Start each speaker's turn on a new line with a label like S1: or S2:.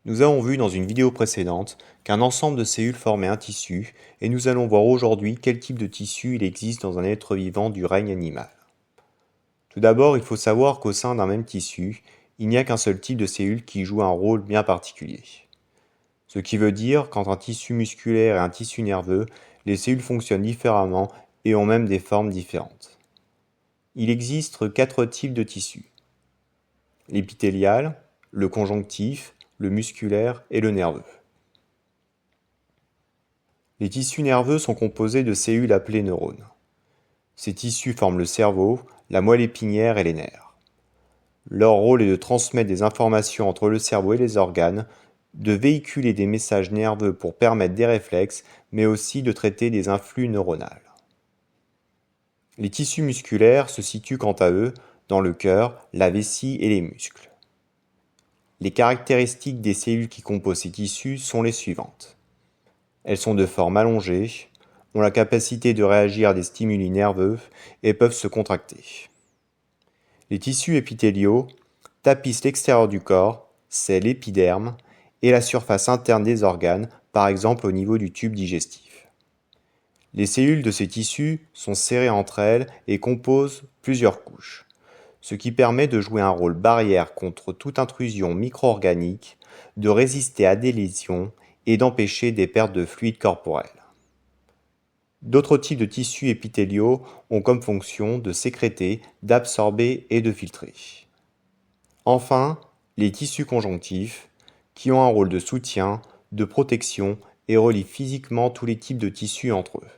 S1: Nous avons vu dans une vidéo précédente qu'un ensemble de cellules formait un tissu, et nous allons voir aujourd'hui quel type de tissu il existe dans un être vivant du règne animal. Tout d'abord, il faut savoir qu'au sein d'un même tissu, il n'y a qu'un seul type de cellule qui joue un rôle bien particulier. Ce qui veut dire qu'entre un tissu musculaire et un tissu nerveux, les cellules fonctionnent différemment et ont même des formes différentes. Il existe 4 types de tissus: l'épithélial, le conjonctif, le musculaire et le nerveux. Les tissus nerveux sont composés de cellules appelées neurones. Ces tissus forment le cerveau, la moelle épinière et les nerfs. Leur rôle est de transmettre des informations entre le cerveau et les organes, de véhiculer des messages nerveux pour permettre des réflexes, mais aussi de traiter des influx neuronaux. Les tissus musculaires se situent quant à eux dans le cœur, la vessie et les muscles. Les caractéristiques des cellules qui composent ces tissus sont les suivantes. Elles sont de forme allongée, ont la capacité de réagir à des stimuli nerveux et peuvent se contracter. Les tissus épithéliaux tapissent l'extérieur du corps, c'est l'épiderme, et la surface interne des organes, par exemple au niveau du tube digestif. Les cellules de ces tissus sont serrées entre elles et composent plusieurs couches, ce qui permet de jouer un rôle barrière contre toute intrusion micro-organique, de résister à des lésions et d'empêcher des pertes de fluide corporel. D'autres types de tissus épithéliaux ont comme fonction de sécréter, d'absorber et de filtrer. Enfin, les tissus conjonctifs, qui ont un rôle de soutien, de protection et relient physiquement tous les types de tissus entre eux.